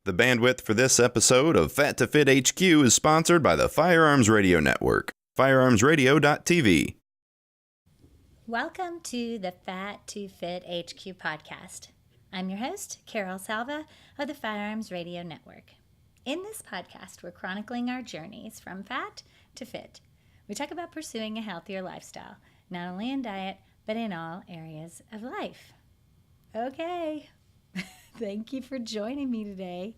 The bandwidth for this episode of Fat2Fit HQ is sponsored by the Firearms Radio Network, firearmsradio.tv. Welcome to the Fat2Fit HQ podcast. I'm your host, Carol Salva of the Firearms Radio Network. In this podcast, we're chronicling our journeys from fat to fit. We talk about pursuing a healthier lifestyle, not only in diet, but in all areas of life. Okay. Thank you for joining me today.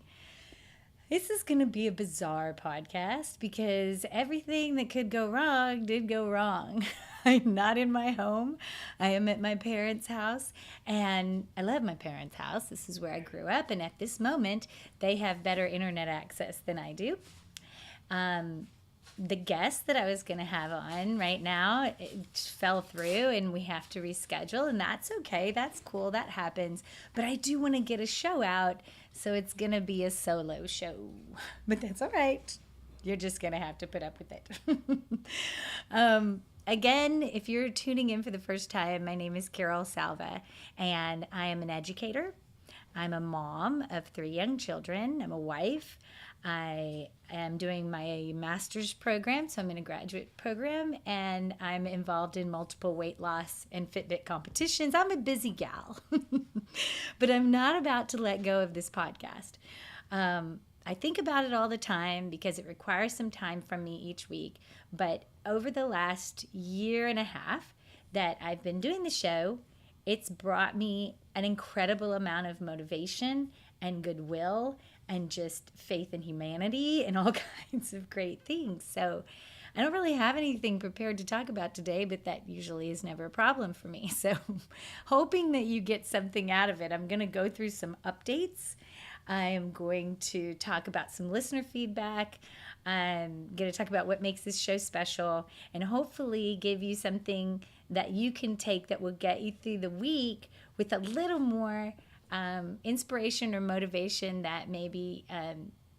This is going to be a bizarre podcast because everything that could go wrong did go wrong. I'm not in my home. I am at my parents' house, and I love my parents' house. This is where I grew up, and at this moment, they have better internet access than I do. The guest that I was going to have on right now, it fell through and we have to reschedule, and that's okay. That's cool. That happens. But I do want to get a show out, so it's going to be a solo show. But that's all right. You're just going to have to put up with it. Again, if you're tuning in for the first time, my name is Carol Salva, and I am an educator. I'm a mom of 3 young children. I'm a wife. I am doing my master's program, so I'm in a graduate program, and I'm involved in multiple weight loss and Fitbit competitions. I'm a busy gal, but I'm not about to let go of this podcast. I think about it all the time because it requires some time from me each week, but over the last year and a half that I've been doing the show, it's brought me an incredible amount of motivation and goodwill and just faith in humanity and all kinds of great things. So I don't really have anything prepared to talk about today, but that usually is never a problem for me. So hoping that you get something out of it, I'm going to go through some updates. I'm going to talk about some listener feedback. I'm going to talk about what makes this show special and hopefully give you something that you can take that will get you through the week with a little more inspiration or motivation that maybe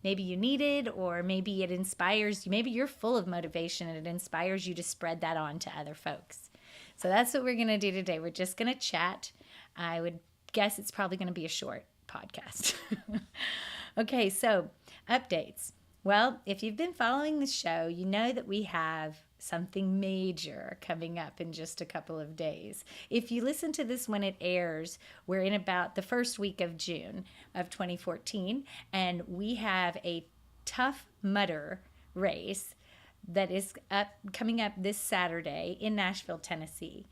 you needed, or maybe it inspires you. Maybe you're full of motivation and it inspires you to spread that on to other folks. So that's what we're going to do today. We're just going to chat. I would guess it's probably going to be a short podcast. Okay, so updates. Well, if you've been following the show, you know that we have something major coming up in just a couple of days. If you listen to this when it airs, we're in about the first week of June of 2014, and we have a Tough Mudder race that is coming up this Saturday in Nashville, Tennessee.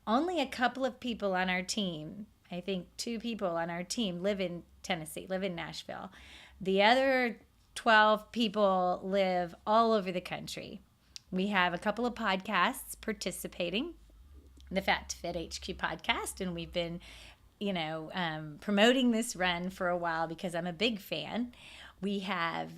Only a couple of people on our team, I think 2 people on our team, live in Tennessee, live in Nashville. The other 12 people live all over the country. We have a couple of podcasts participating, the Fat2Fit HQ podcast, and we've been, promoting this run for a while because I'm a big fan. We have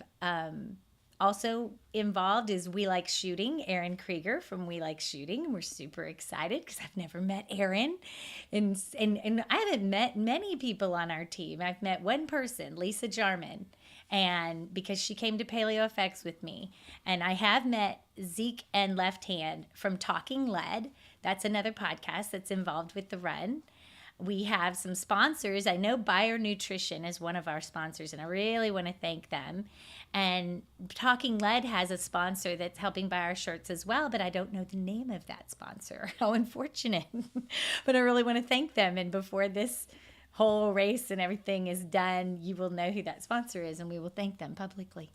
also involved is We Like Shooting, Aaron Krieger from We Like Shooting. We're super excited because I've never met Aaron, and I haven't met many people on our team. I've met one person, Lisa Jarman, and because she came to Paleo Effects with me. And I have met Zeke and Left Hand from Talking Lead. That's another podcast that's involved with the run. We have some sponsors. I know Bayer Nutrition is one of our sponsors, and I really want to thank them. And Talking Lead has a sponsor that's helping buy our shirts as well, but I don't know the name of that sponsor. How unfortunate. But I really want to thank them. And before this whole race and everything is done, you will know who that sponsor is, and we will thank them publicly.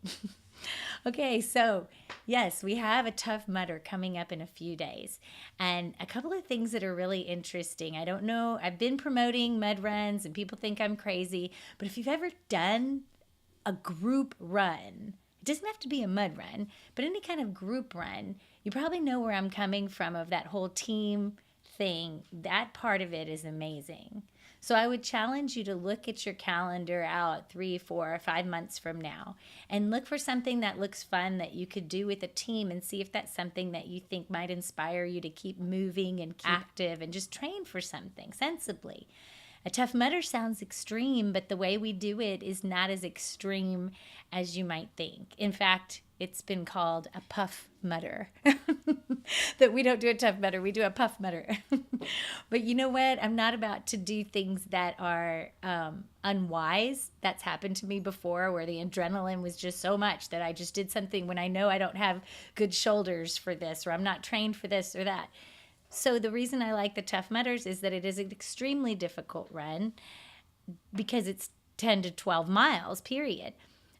Okay, so yes, we have a Tough Mudder coming up in a few days, and a couple of things that are really interesting. I don't know, I've been promoting mud runs and people think I'm crazy, but if you've ever done a group run, it doesn't have to be a mud run, but any kind of group run, you probably know where I'm coming from of that whole team thing. That part of it is amazing. So I would challenge you to look at your calendar out 3, 4, 5 months from now and look for something that looks fun that you could do with a team and see if that's something that you think might inspire you to keep moving and keep active and just train for something sensibly. A Tough Mudder sounds extreme, but the way we do it is not as extreme as you might think. In fact, it's been called a puff mudder. That we don't do a tough mudder, we do a puff mudder. But you know what? I'm not about to do things that are unwise. That's happened to me before, where the adrenaline was just so much that I just did something when I know I don't have good shoulders for this, or I'm not trained for this or that. So the reason I like the Tough Mudders is that it is an extremely difficult run because it's 10 to 12 miles, period.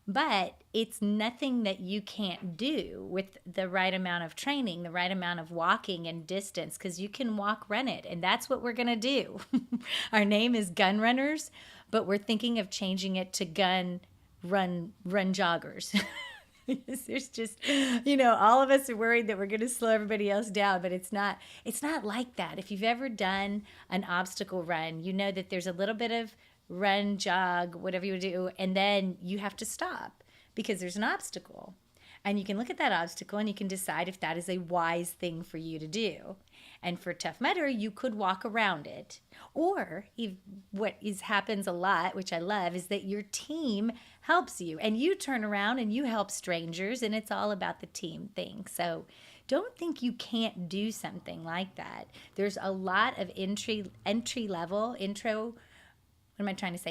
But it's nothing that you can't do with the right amount of training, the right amount of walking and distance, because you can walk, run it. And that's what we're going to do. Our name is Gun Runners, but we're thinking of changing it to Gun Run Joggers. There's just, all of us are worried that we're going to slow everybody else down, but it's not like that. If you've ever done an obstacle run, you know that there's a little bit of run, jog, whatever you do, and then you have to stop because there's an obstacle. And you can look at that obstacle and you can decide if that is a wise thing for you to do. And for Tough Mudder, you could walk around it. Or happens a lot, which I love, is that your team helps you. And you turn around and you help strangers, and it's all about the team thing. So don't think you can't do something like that. There's a lot of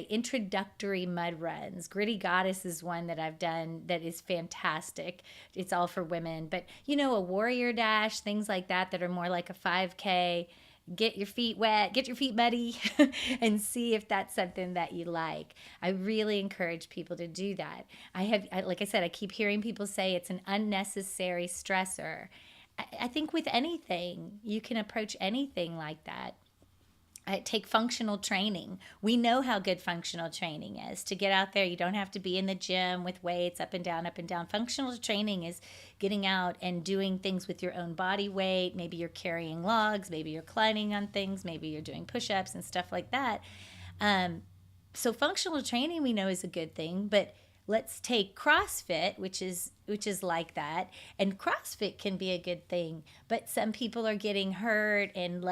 introductory mud runs. Gritty Goddess is one that I've done that is fantastic. It's all for women. But, a warrior dash, things like that are more like a 5K. Get your feet wet, get your feet muddy, and see if that's something that you like. I really encourage people to do that. Like I said, I keep hearing people say it's an unnecessary stressor. I think with anything, you can approach anything like that. Take functional training. We know how good functional training is. To get out there, you don't have to be in the gym with weights up and down, up and down. Functional training is getting out and doing things with your own body weight. Maybe you're carrying logs, maybe you're climbing on things, maybe you're doing push-ups and stuff like that. So functional training we know is a good thing, but let's take CrossFit, which is like that. And CrossFit can be a good thing, but some people are getting hurt and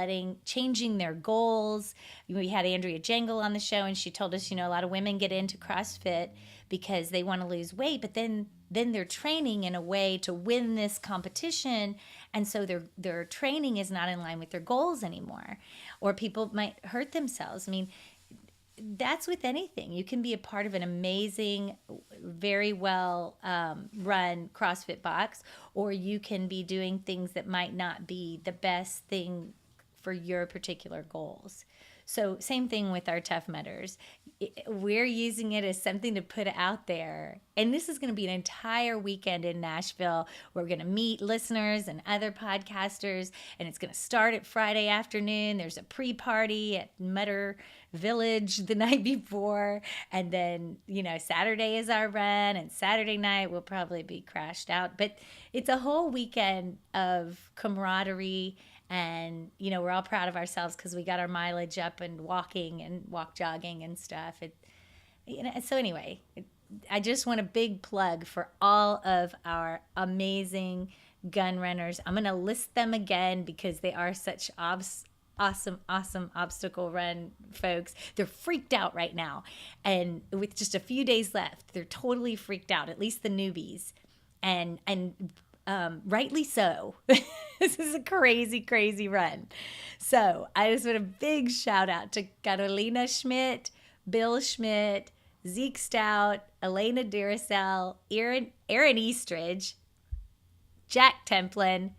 changing their goals. We had Andrea Jangle on the show, and she told us, a lot of women get into CrossFit because they want to lose weight, but then they're training in a way to win this competition, and so their training is not in line with their goals anymore, or people might hurt themselves. I mean, that's with anything. You can be a part of an amazing, very well run CrossFit box, or you can be doing things that might not be the best thing for your particular goals. So same thing with our Tough Mudders. We're using it as something to put out there. And this is going to be an entire weekend in Nashville. We're going to meet listeners and other podcasters, and it's going to start at Friday afternoon. There's a pre-party at Mudder Village the night before, and then Saturday is our run, and Saturday night we'll probably be crashed out. But it's a whole weekend of camaraderie, and we're all proud of ourselves because we got our mileage up and walking and jogging and stuff. So anyway, I just want a big plug for all of our amazing gun runners. I'm going to list them again because they are such awesome obstacle run folks. They're freaked out right now, and with just a few days left, they're totally freaked out, at least the newbies, and rightly so. This is a crazy run. So I just want a big shout out to Carolina Schmidt, Bill Schmidt, Zeke Stout, Elena Duracell, Aaron Eastridge, Jack Templin,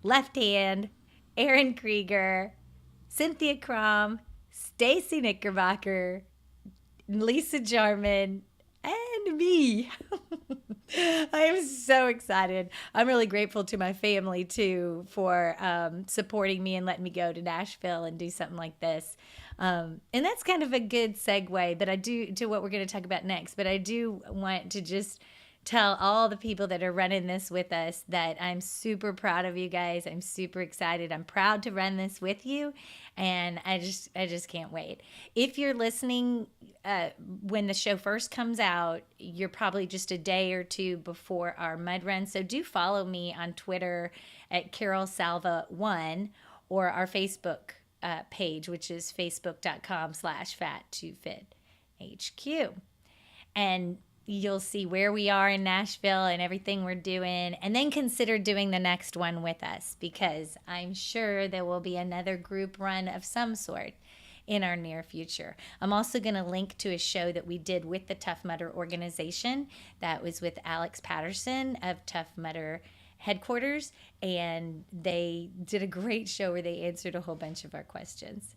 Left Hand, Aaron Krieger, Cynthia Crom, Stacy Knickerbocker, Lisa Jarman, and me. I'm so excited. I'm really grateful to my family, too, for supporting me and letting me go to Nashville and do something like this. And that's kind of a good segue to what we're going to talk about next. But I do want to just tell all the people that are running this with us that I'm super proud of you guys. I'm super excited. I'm proud to run this with you, and I just can't wait. If you're listening when the show first comes out, you're probably just a day or two before our mud run. So do follow me on Twitter at Carol Salva 1 or our Facebook page, which is facebook.com/Fat2FitHQ. And you'll see where we are in Nashville and everything we're doing, and then consider doing the next one with us, because I'm sure there will be another group run of some sort in our near future. I'm also going to link to a show that we did with the Tough Mudder organization that was with Alex Patterson of Tough Mudder headquarters, and they did a great show where they answered a whole bunch of our questions.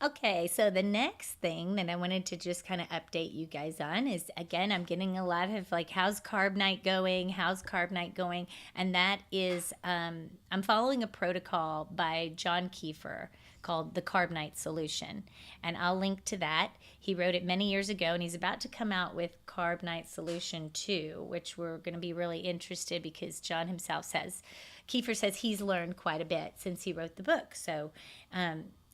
Okay, so the next thing that I wanted to just kind of update you guys on is, again, I'm getting a lot of like, how's carb night going? How's carb night going? And that is, I'm following a protocol by John Kiefer called the Carb Night Solution. And I'll link to that. He wrote it many years ago, and he's about to come out with Carb Night Solution 2, which we're going to be really interested, because John himself says, Kiefer says he's learned quite a bit since he wrote the book. So,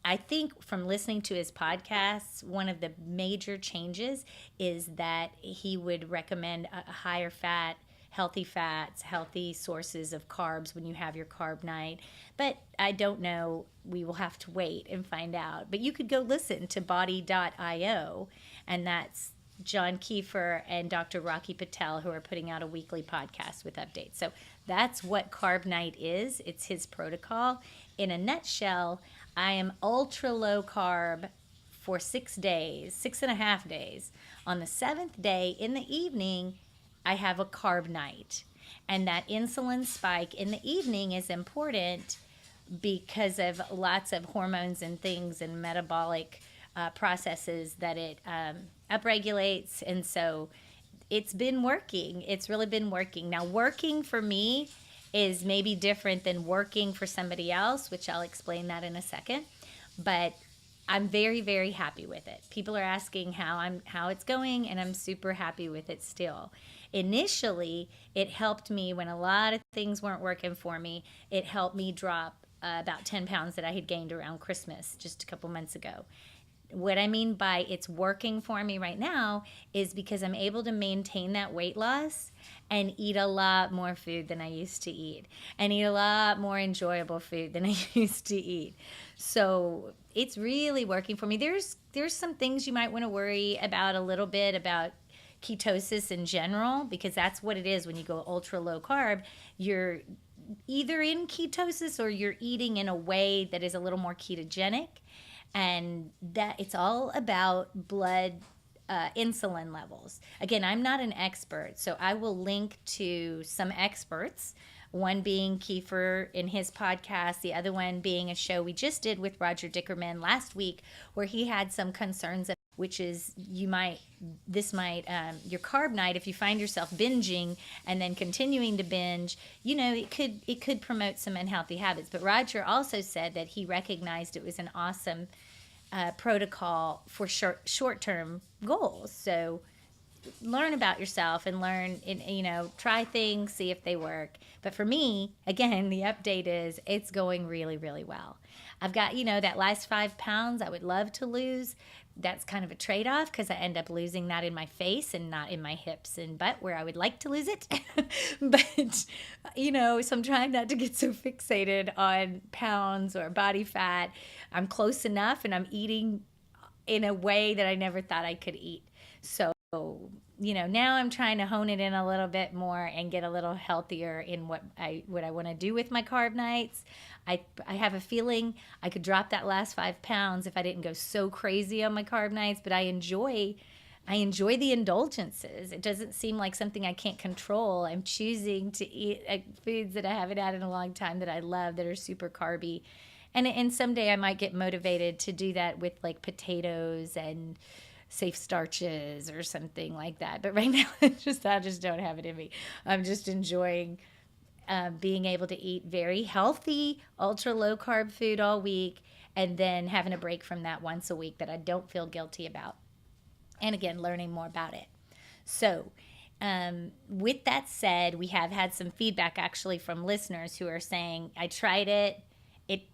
I think from listening to his podcasts, one of the major changes is that he would recommend a higher fat, healthy fats, healthy sources of carbs when you have your carb night. But I don't know. We will have to wait and find out. But you could go listen to body.io, and that's John Kiefer and Dr. Rocky Patel, who are putting out a weekly podcast with updates. So that's what Carb Night is. It's his protocol. In a nutshell, I am ultra low carb for 6 days, 6.5 days. On the 7th day in the evening, I have a carb night. And that insulin spike in the evening is important because of lots of hormones and things and metabolic processes that it upregulates. And so it's been working. It's really been working. Now, working for me is maybe different than working for somebody else, which I'll explain that in a second. But I'm very, very happy with it. People are asking how it's going, and I'm super happy with it still. Initially, it helped me when a lot of things weren't working for me. It helped me drop about 10 pounds that I had gained around Christmas just a couple months ago. What I mean by it's working for me right now is because I'm able to maintain that weight loss and eat a lot more food than I used to eat, and eat a lot more enjoyable food than I used to eat. So it's really working for me. There's some things you might want to worry about a little bit about ketosis in general, because that's what it is when you go ultra low carb. You're either in ketosis or you're eating in a way that is a little more ketogenic. And that it's all about blood insulin levels. Again, I'm not an expert, so I will link to some experts, one being Kiefer in his podcast, the other one being a show we just did with Roger Dickerman last week, where he had some concerns, which is your carb night, if you find yourself binging and then continuing to binge, it could promote some unhealthy habits. But Roger also said that he recognized it was an awesome protocol for short-term goals. So learn about yourself and try things, see if they work. But for me, again, the update is it's going really, really well. I've got, that last 5 pounds I would love to lose. That's kind of a trade-off, because I end up losing that in my face and not in my hips and butt where I would like to lose it. But, so I'm trying not to get so fixated on pounds or body fat. I'm close enough, and I'm eating in a way that I never thought I could eat. So, now I'm trying to hone it in a little bit more and get a little healthier in what I want to do with my carb nights. I have a feeling I could drop that last 5 pounds if I didn't go so crazy on my carb nights, but I enjoy the indulgences. It doesn't seem like something I can't control. I'm choosing to eat foods that I haven't had in a long time that I love, that are super carby. And someday I might get motivated to do that with like potatoes and safe starches or something like that. But right now, I just don't have it in me. I'm just enjoying being able to eat very healthy, ultra low carb food all week, and then having a break from that once a week that I don't feel guilty about. And again, learning more about it. So with that said, we have had some feedback actually from listeners who are saying, I tried it.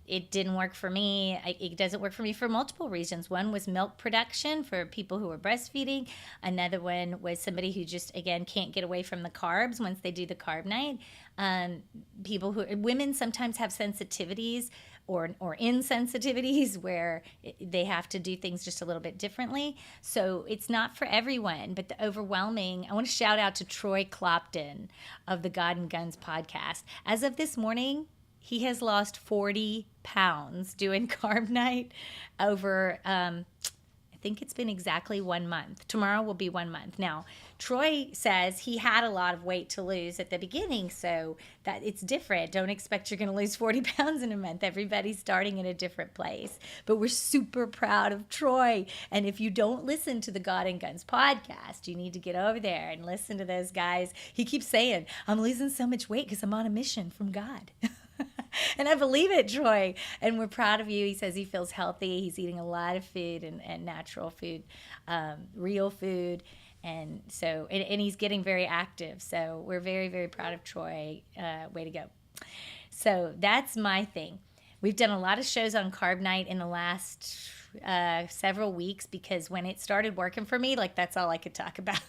It didn't work for me. It doesn't work for me for multiple reasons. One was milk production for people who are breastfeeding. Another one was somebody who just, again, can't get away from the carbs once they do the carb night. Women sometimes have sensitivities or insensitivities where they have to do things just a little bit differently. So it's not for everyone, but the overwhelming. I want to shout out to Troy Clopton of the God and Guns podcast. As of this morning, he has lost 40 pounds doing carb night over, I think it's been exactly 1 month. Tomorrow will be 1 month. Now, Troy says he had a lot of weight to lose at the beginning, so that it's different. Don't expect you're going to lose 40 pounds in a month. Everybody's starting in a different place. But we're super proud of Troy. And if you don't listen to the God and Guns podcast, you need to get over there and listen to those guys. He keeps saying, I'm losing so much weight because I'm on a mission from God. And I believe it, Troy. And we're proud of you. He says he feels healthy. He's eating a lot of food and natural food, real food. And so, and he's getting very active. So we're very, very proud of Troy. Way to go. So that's my thing. We've done a lot of shows on Carb Night in the last several weeks because when it started working for me, like that's all I could talk about.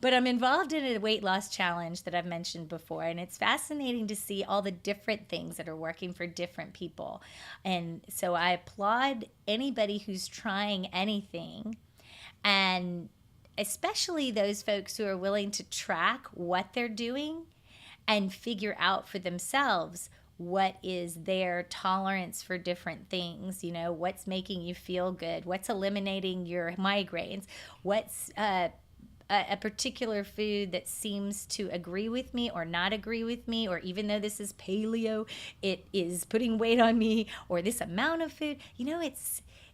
But I'm involved in a weight loss challenge that I've mentioned before, and it's fascinating to see all the different things that are working for different people. And so I applaud anybody who's trying anything, and especially those folks who are willing to track what they're doing and figure out for themselves what is their tolerance for different things, what's making you feel good, what's eliminating your migraines, what's a particular food that seems to agree with me or not agree with me, or even though this is paleo, it is putting weight on me, or this amount of food.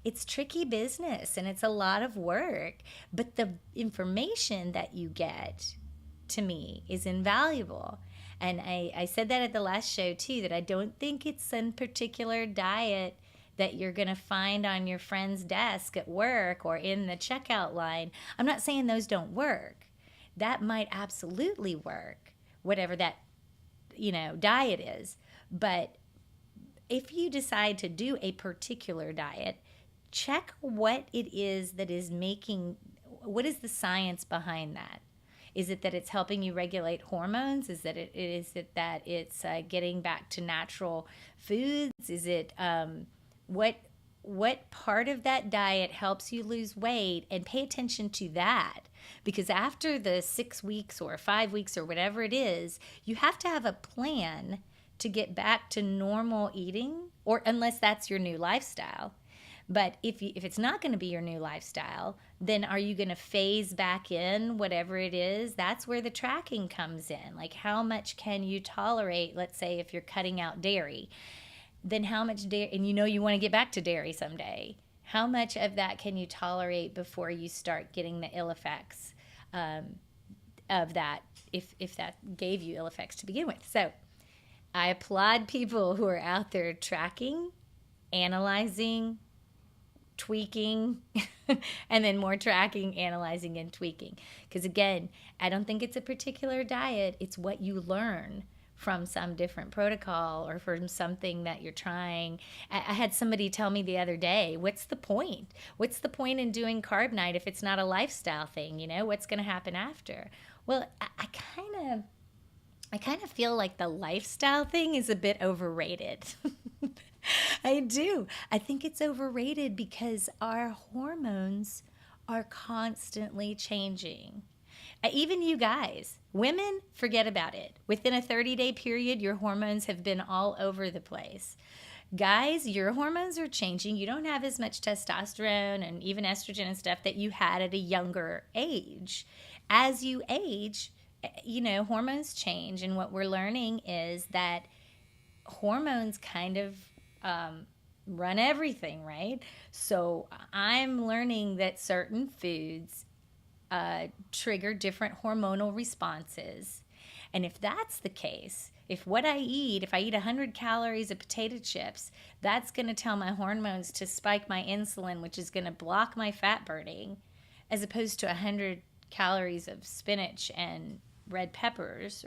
It's tricky business and it's a lot of work, but the information that you get to me is invaluable. And I said that at the last show too, that I don't think it's some particular diet that you're going to find on your friend's desk at work or in the checkout line. I'm not saying those don't work. That might absolutely work, whatever that, diet is. But if you decide to do a particular diet, check what it is that is what is the science behind that? Is it that it's helping you regulate hormones? Is it that it's getting back to natural foods? Is it what part of that diet helps you lose weight? And pay attention to that, because after the 6 weeks or 5 weeks or whatever it is, you have to have a plan to get back to normal eating, or unless that's your new lifestyle. But if it's not going to be your new lifestyle, then are you going to phase back in whatever it is? That's where the tracking comes in. Like, how much can you tolerate? Let's say if you're cutting out dairy, then how much dairy, and you want to get back to dairy someday. How much of that can you tolerate before you start getting the ill effects of that, if that gave you ill effects to begin with? So I applaud people who are out there tracking, analyzing, tweaking, and then more tracking, analyzing, and tweaking. Because again, I don't think it's a particular diet. It's what you learn from some different protocol or from something that you're trying. I had somebody tell me the other day, what's the point? What's the point in doing Carb Night if it's not a lifestyle thing? What's going to happen after? Well, I kind of feel like the lifestyle thing is a bit overrated. I do. I think it's overrated because our hormones are constantly changing. Even you guys, women, forget about it. Within a 30-day period, your hormones have been all over the place. Guys, your hormones are changing. You don't have as much testosterone and even estrogen and stuff that you had at a younger age. As you age, hormones change. And what we're learning is that hormones kind of run everything, right? So I'm learning that certain foods trigger different hormonal responses. And if that's the case, if I eat 100 calories of potato chips, that's going to tell my hormones to spike my insulin, which is going to block my fat burning, as opposed to 100 calories of spinach and red peppers,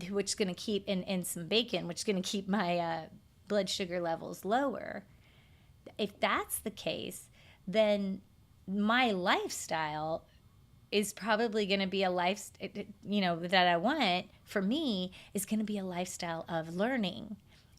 which is going to keep, and some bacon, which is going to keep my blood sugar levels lower. If that's the case, then my lifestyle is probably going to be a life, that I want for me is going to be a lifestyle of learning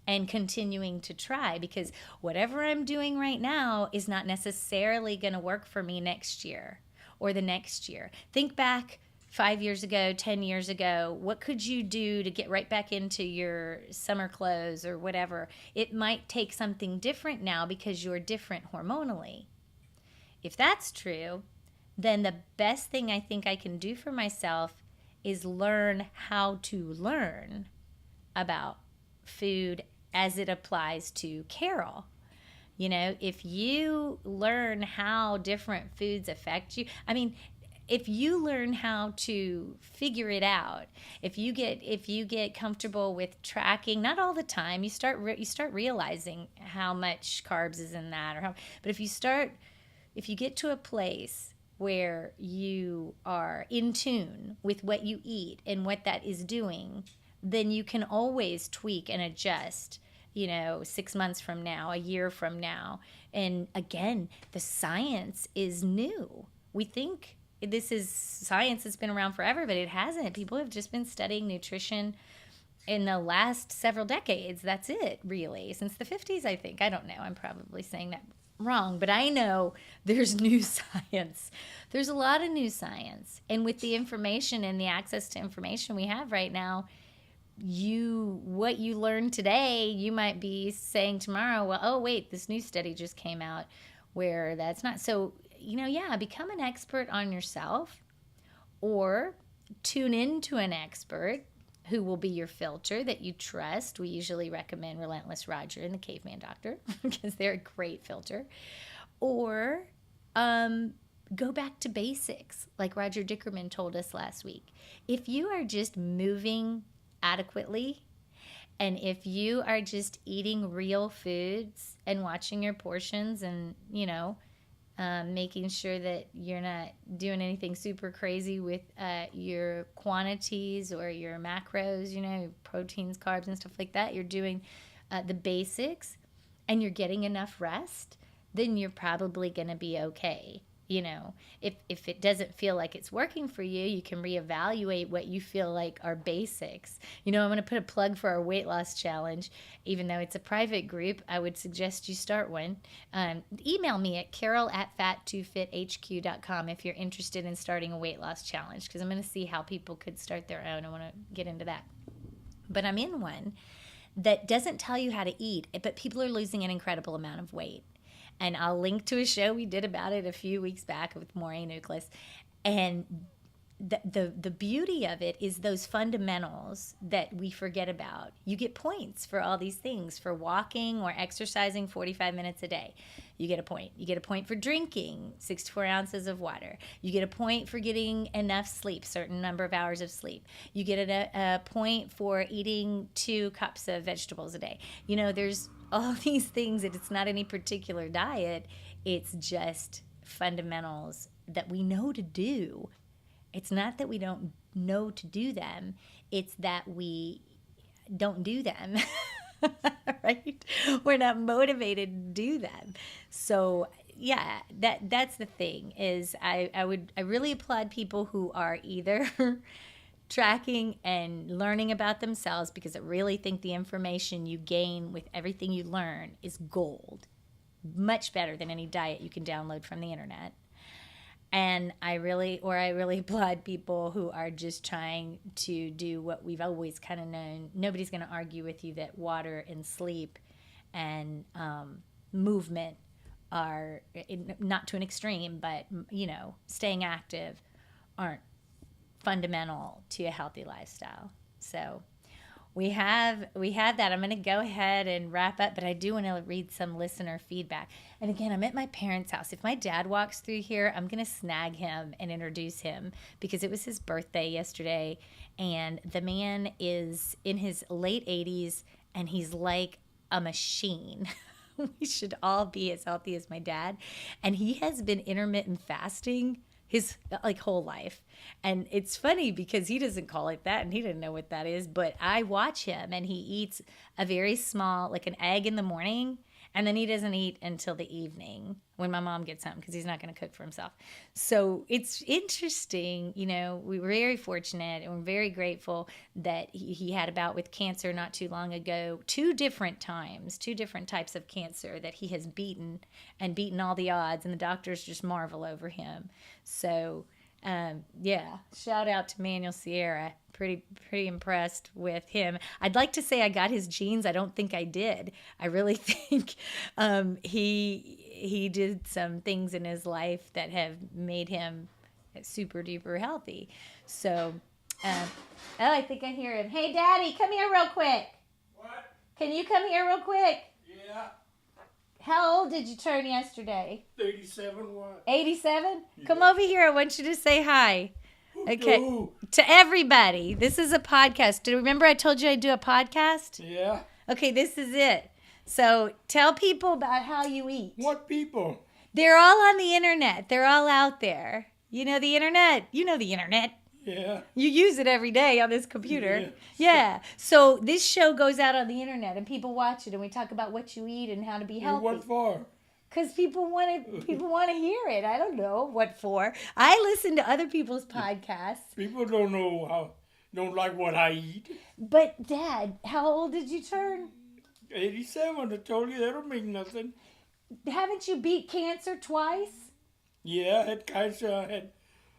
and continuing to try, because whatever I'm doing right now is not necessarily going to work for me next year or the next year. Think back 5 years ago, 10 years ago, what could you do to get right back into your summer clothes or whatever? It might take something different now because you're different hormonally. If that's true, then the best thing I think I can do for myself is learn how to learn about food as it applies to Carol. You know, if you learn how different foods affect you, I mean, if you learn how to figure it out, if you get comfortable with tracking, not all the time, you start realizing how much carbs is in that, but if you get to a place where you are in tune with what you eat and what that is doing, then you can always tweak and adjust, 6 months from now, a year from now. And again, the science is new. We think this is science that's been around forever, but it hasn't. People have just been studying nutrition in the last several decades. That's it, really. Since the 50s, I think. I don't know. I'm probably saying that wrong, but I know there's new science. There's a lot of new science. And with the information and the access to information we have right now, what you learn today, you might be saying tomorrow, well, oh, wait, this new study just came out where that's not. So, become an expert on yourself, or tune into an expert who will be your filter that you trust. We usually recommend Relentless Roger and the Caveman Doctor because they're a great filter. Or go back to basics, like Roger Dickerman told us last week. If you are just moving adequately, and if you are just eating real foods and watching your portions and, making sure that you're not doing anything super crazy with your quantities or your macros, proteins, carbs, and stuff like that. You're doing the basics and you're getting enough rest, then you're probably going to be okay. If it doesn't feel like it's working for you, you can reevaluate what you feel like are basics. I'm going to put a plug for our weight loss challenge. Even though it's a private group, I would suggest you start one. Email me at carol@fat2fithq.com if you're interested in starting a weight loss challenge, because I'm going to see how people could start their own. I want to get into that. But I'm in one that doesn't tell you how to eat, but people are losing an incredible amount of weight. And I'll link to a show we did about it a few weeks back with Maureen Uklis. And the beauty of it is those fundamentals that we forget about. You get points for all these things, for walking or exercising 45 minutes a day. You get a point. You get a point for drinking 6 to 4 ounces of water. You get a point for getting enough sleep, certain number of hours of sleep. You get a point for eating 2 cups of vegetables a day. There's all these things that it's not any particular diet. It's just fundamentals that we know to do. It's not that we don't know to do them. It's that we don't do them, right? We're not motivated to do them. So yeah, that's the thing is I really applaud people who are either tracking and learning about themselves, because I really think the information you gain with everything you learn is gold. Much better than any diet you can download from the internet. And I really applaud people who are just trying to do what we've always kind of known. Nobody's going to argue with you that water and sleep and movement are, not to an extreme, but, staying active aren't fundamental to a healthy lifestyle. So we have that. I'm going to go ahead and wrap up, but I do want to read some listener feedback. And again, I'm at my parents' house. If my dad walks through here, I'm going to snag him and introduce him, because it was his birthday yesterday, and the man is in his late 80s and he's like a machine. We should all be as healthy as my dad. And he has been intermittent fasting his whole life. And it's funny because he doesn't call it that and he didn't know what that is, but I watch him and he eats a very small, like an egg in the morning And then he doesn't eat until the evening when my mom gets home because he's not going to cook for himself. So it's interesting. We were very fortunate and we're very grateful that he had a bout with cancer not too long ago. 2 different times, 2 different types of cancer that he has beaten all the odds. And the doctors just marvel over him. So, shout out to Manuel Sierra. Pretty impressed with him. I'd like to say I got his genes. I don't think I did. I really think he did some things in his life that have made him super duper healthy. So, I think I hear him. Hey, Daddy, come here real quick. What? Can you come here real quick? Yeah. How old did you turn yesterday? 87 what? 87? Yeah. Come over here. I want you to say hi. Okay. Ooh. To everybody. This is a podcast. Do you remember I told you I'd do a podcast? Yeah. Okay, this is it. So tell people about how you eat. What people? They're all on the internet. They're all out there. You know the internet. You know the internet. Yeah. You use it every day on this computer. Yeah. Yeah. So this show goes out on the internet and people watch it and we talk about what you eat and how to be healthy. What for? Because people want to hear it. I don't know what for. I listen to other people's podcasts. People don't like what I eat. But Dad, how old did you turn? 87. I told you that don't mean nothing. Haven't you beat cancer twice? Yeah, I had cancer. I had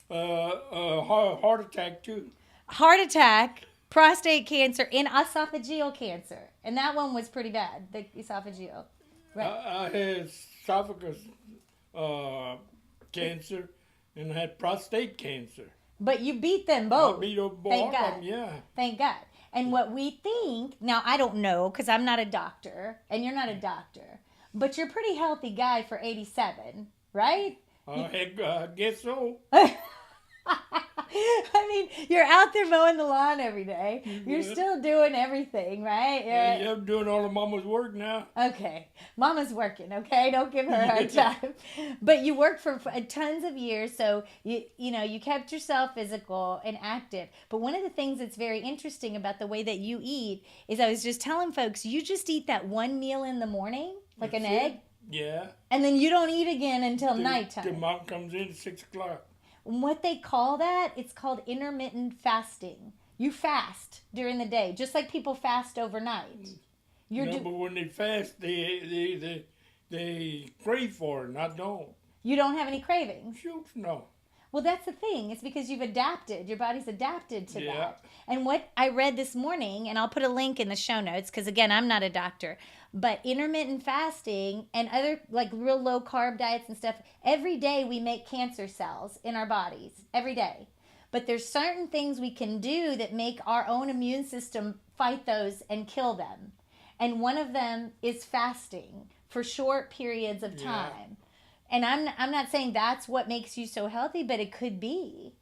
a heart attack too. Heart attack, prostate cancer, and esophageal cancer. And that one was pretty bad, the esophageal. Right. I had esophagus cancer and I had prostate cancer. But you beat them both. I beat both Thank of God. them, yeah. Thank God. And what we think, now I don't know because I'm not a doctor and you're not a doctor, but you're a pretty healthy guy for 87, right? I guess so. I mean, you're out there mowing the lawn every day. You're Yeah. still doing everything, right? Yeah, I'm doing all of Mama's work now. Okay. Mama's working, okay? Don't give her a hard time. But you worked for tons of years, so you kept yourself physical and active. But one of the things that's very interesting about the way that you eat is I was just telling folks, you just eat that one meal in the morning, like an egg, Yeah. and then you don't eat again until The nighttime. mom comes in at 6 o'clock. What they call that, it's called intermittent fasting. You fast during the day, just like people fast overnight. But when they fast, they crave for it, and I don't. You don't have any cravings. Shoot, no. Well, that's the thing. It's because you've adapted. Your body's adapted to Yeah. that. And what I read this morning, and I'll put a link in the show notes because, again, I'm not a doctor, but intermittent fasting and other like real low carb diets and stuff, every day we make cancer cells in our bodies, every day. But there's certain things we can do that make our own immune system fight those and kill them. And one of them is fasting for short periods of time. And I'm not saying that's what makes you so healthy, but it could be.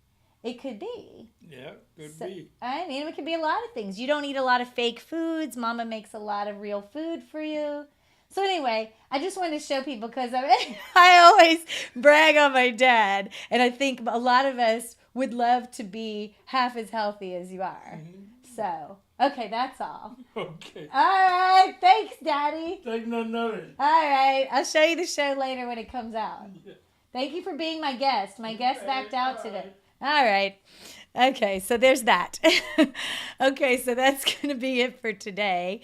It could be. Yeah, could be. I mean, it could be a lot of things. You don't eat a lot of fake foods. Mama makes a lot of real food for you. So anyway, I just wanted to show people because I always brag on my dad. And I think a lot of us would love to be half as healthy as you are. Mm-hmm. So, okay, that's all. Okay. All right. Thanks, Daddy. Take nothing of it. All right. I'll show you the show later when it comes out. Yeah. Thank you for being my guest. My guest backed out all today. right. All right. Okay, so there's that. Okay, so that's going to be it for today.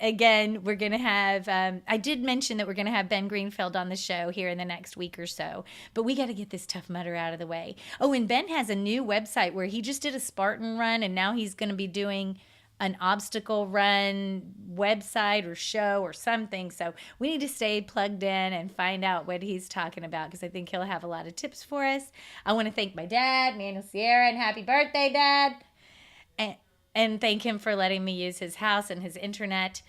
Again, we're going to have, I did mention that we're going to have Ben Greenfield on the show here in the next week or so, but we got to get this Tough Mudder out of the way. Oh, and Ben has a new website where he just did a Spartan run, and now he's going to be doing an obstacle run website or show or something. So we need to stay plugged in and find out what he's talking about because I think he'll have a lot of tips for us. I want to thank my dad, Manuel Sierra, and happy birthday, Dad. And thank him for letting me use his house and his internet.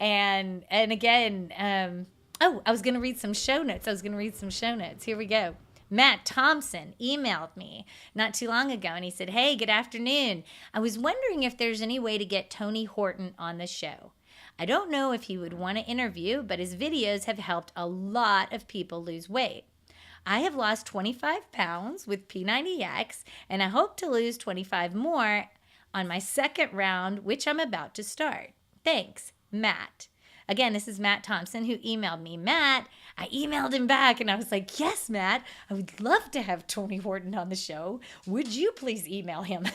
And again, I was going to read some show notes. Here we go. Matt Thompson emailed me not too long ago, and he said, hey, good afternoon. I was wondering if there's any way to get Tony Horton on the show. I don't know if he would want to interview, but his videos have helped a lot of people lose weight. I have lost 25 pounds with P90X, and I hope to lose 25 more on my second round, which I'm about to start. Thanks, Matt. again, this is Matt Thompson who emailed me. Matt, I emailed him back and I was like, yes, Matt, I would love to have Tony Horton on the show. Would you please email him?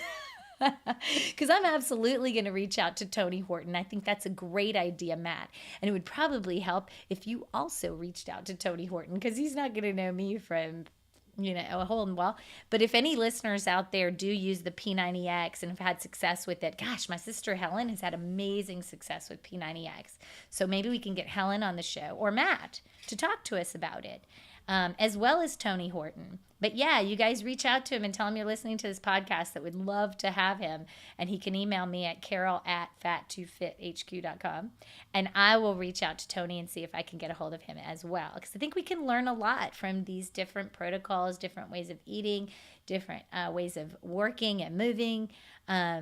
Because I'm absolutely going to reach out to Tony Horton. I think that's a great idea, Matt. And it would probably help if you also reached out to Tony Horton, because he's not going to know me from, a hole in the wall. But if any listeners out there do use the P90X and have had success with it, gosh, my sister Helen has had amazing success with P90X. So maybe we can get Helen on the show, or Matt, to talk to us about it, as well as Tony Horton. But yeah, you guys reach out to him and tell him you're listening to this podcast, that would love to have him. And he can email me at carol@fat2fithq.com. And I will reach out to Tony and see if I can get a hold of him as well. Because I think we can learn a lot from these different protocols, different ways of eating, different ways of working and moving. I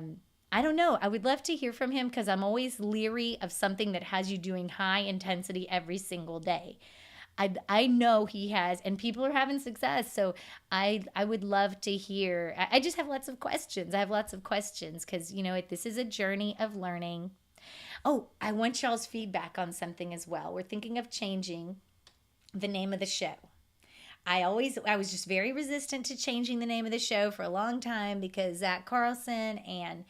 don't know. I would love to hear from him, because I'm always leery of something that has you doing high intensity every single day. I know he has, and people are having success. So I would love to hear. I just have lots of questions. I have lots of questions because, this is a journey of learning. Oh, I want y'all's feedback on something as well. We're thinking of changing the name of the show. I was just very resistant to changing the name of the show for a long time, because Zach Carlson and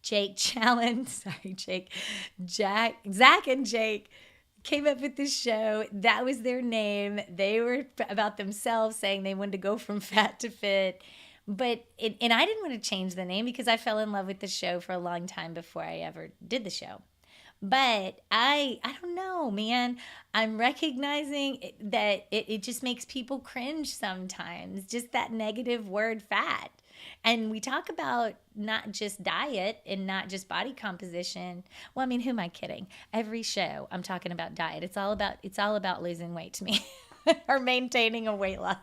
Jake Challen, Zach and Jake came up with this show. That was their name. They were about themselves, saying they wanted to go from fat to fit. And I didn't want to change the name, because I fell in love with the show for a long time before I ever did the show. But I don't know, man. I'm recognizing that it just makes people cringe sometimes, just that negative word fat. And we talk about not just diet and not just body composition. Well, I mean, who am I kidding? Every show I'm talking about diet. It's all about losing weight to me or maintaining a weight loss.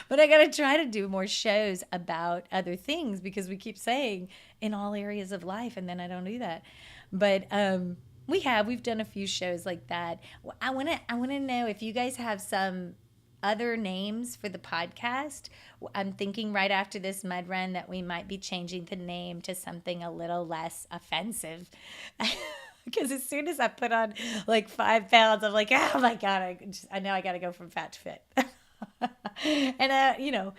But I got to try to do more shows about other things, because we keep saying in all areas of life, and then I don't do that. But we've done a few shows like that. I want to know if you guys have some other names for the podcast. I'm thinking right after this mud run that we might be changing the name to something a little less offensive. Because as soon as I put on like 5 pounds, I'm like, oh my God, I know I got to go from fat to fit. And,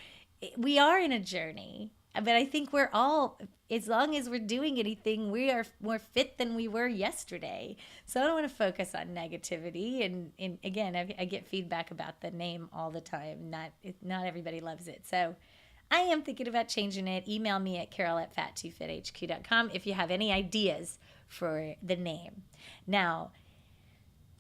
we are in a journey. But I think we're all, as long as we're doing anything, we are more fit than we were yesterday. So I don't want to focus on negativity. And again, I get feedback about the name all the time. Not everybody loves it. So I am thinking about changing it. Email me at carol@fat2fithq.com if you have any ideas for the name. Now,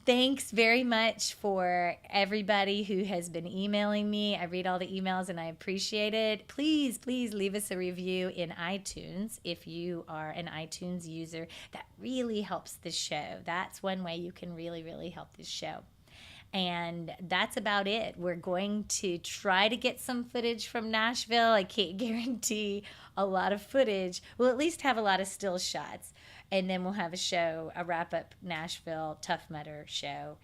thanks very much for everybody who has been emailing me. I read all the emails and I appreciate it. Please leave us a review in iTunes if you are an iTunes user. That really helps the show. That's one way you can really, really help this show. And that's about it. We're going to try to get some footage from Nashville. I can't guarantee a lot of footage. We'll at least have a lot of still shots. And then we'll have a wrap-up Nashville Tough Mudder show.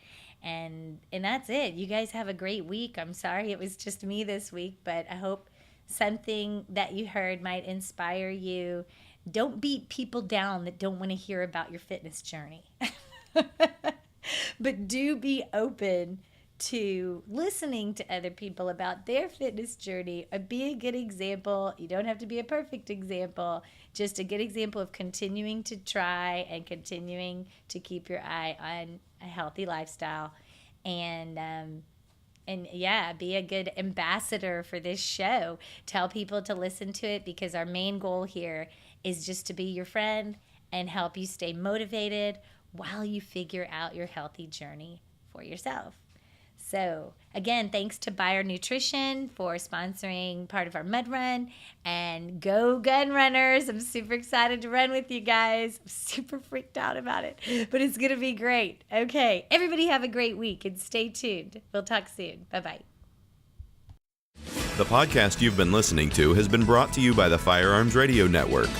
And that's it. You guys have a great week. I'm sorry it was just me this week, but I hope something that you heard might inspire you. Don't beat people down that don't want to hear about your fitness journey. But do be open to listening to other people about their fitness journey. Be a good example. You don't have to be a perfect example, just a good example of continuing to try and continuing to keep your eye on a healthy lifestyle. And yeah, be a good ambassador for this show. Tell people to listen to it, because our main goal here is just to be your friend and help you stay motivated while you figure out your healthy journey for yourself. So again, thanks to Bayer Nutrition for sponsoring part of our mud run, and go gun runners. I'm super excited to run with you guys. I'm super freaked out about it, but it's going to be great. Okay. Everybody have a great week and stay tuned. We'll talk soon. Bye-bye. The podcast you've been listening to has been brought to you by the Firearms Radio Network.